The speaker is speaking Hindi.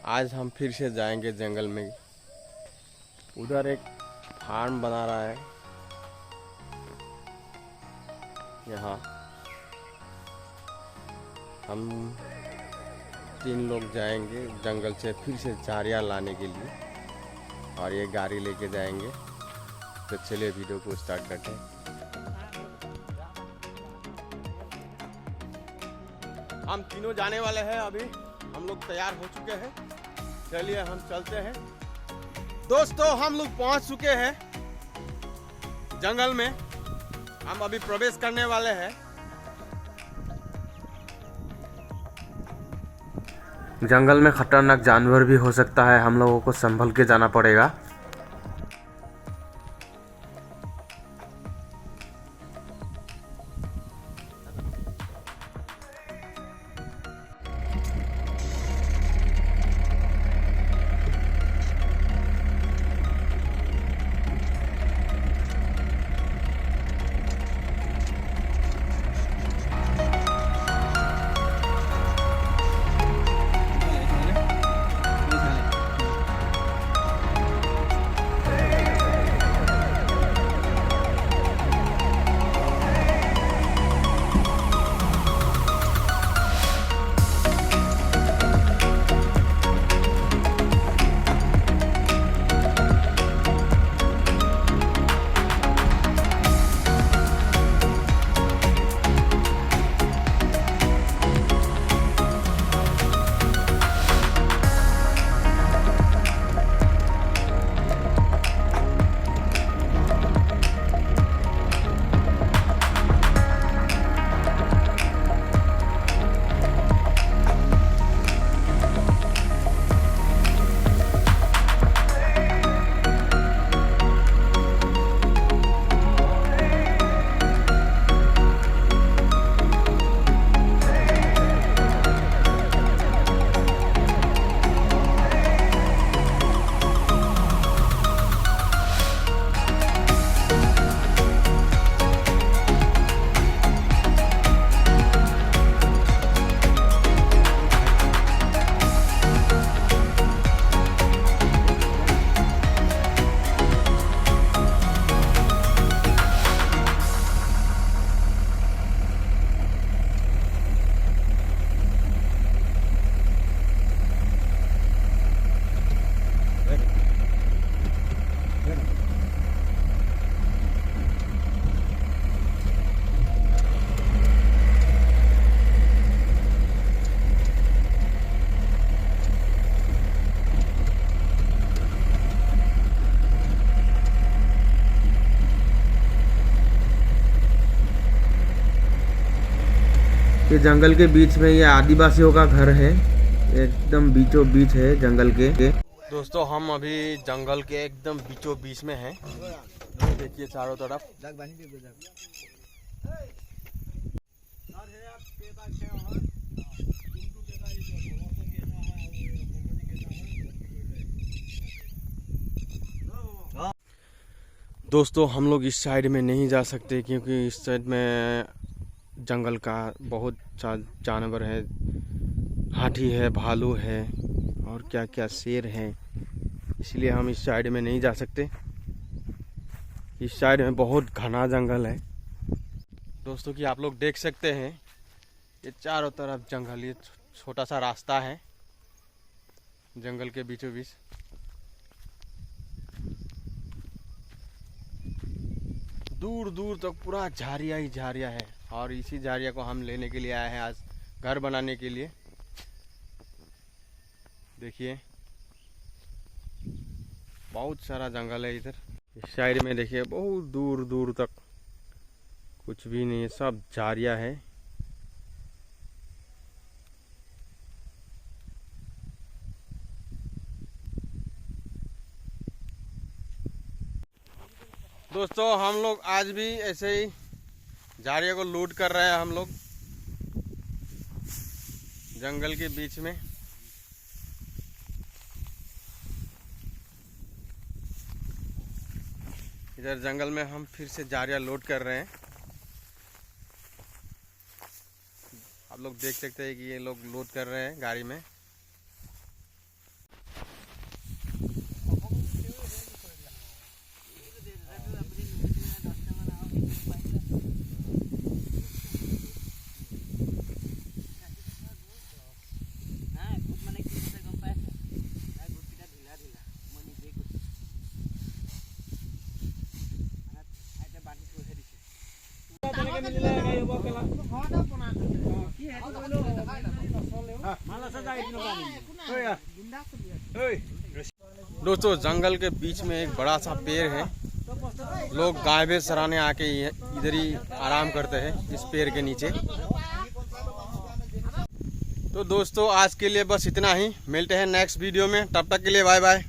आज हम फिर से जाएंगे जंगल में। उधर एक फार्म बना रहा है। यहाँ हम 3 लोग जाएंगे जंगल से फिर से झाड़ियाँ लाने के लिए, और ये गाड़ी लेके जाएंगे। तो चलिए वीडियो को स्टार्ट करते हैं। हम तीनों जाने वाले हैं। अभी हम लोग तैयार हो चुके हैं। चलिए हम चलते हैं। दोस्तों हम लोग पहुंच चुके हैं जंगल में। हम अभी प्रवेश करने वाले हैं। जंगल में खतरनाक जानवर भी हो सकता है, हम लोगों को संभल के जाना पड़ेगा। ये जंगल के बीच में ये आदिवासियों का घर है, एकदम बीचों बीच है जंगल के। दोस्तों हम अभी जंगल के एकदम बीचों बीच में हैं। देखिए चारों तरफ। दोस्तों हम लोग इस साइड में नहीं जा सकते क्योंकि इस साइड में जंगल का बहुत जानवर है। हाथी है, भालू है और क्या क्या शेर है, इसलिए हम इस साइड में नहीं जा सकते। इस साइड में बहुत घना जंगल है दोस्तों कि आप लोग देख सकते हैं। ये चारों तरफ जंगल, ये छोटा सा रास्ता है जंगल के बीचों बीच। दूर दूर तक पूरा झाड़ियाँ ही झाड़ियाँ है, और इसी झाड़ियाँ को हम लेने के लिए आए हैं आज घर बनाने के लिए। देखिए बहुत सारा जंगल है इधर। इस साइड में देखिए बहुत दूर दूर तक कुछ भी नहीं है, सब झाड़ियाँ है। दोस्तों हम लोग आज भी ऐसे ही झाड़ियों को लूट कर रहे हैं। हम लोग जंगल के बीच में। इधर जंगल में हम फिर से झाड़ियाँ लोड कर रहे हैं। आप लोग देख सकते हैं कि ये लोग लोड कर रहे हैं गाड़ी में। दोस्तों जंगल के बीच में एक बड़ा सा पेड़ है। लोग गाय भैंस चराने आके इधर ही आराम करते हैं इस पेड़ के नीचे। तो दोस्तों आज के लिए बस इतना ही, मिलते हैं नेक्स्ट वीडियो में, तब तक के लिए बाय बाय।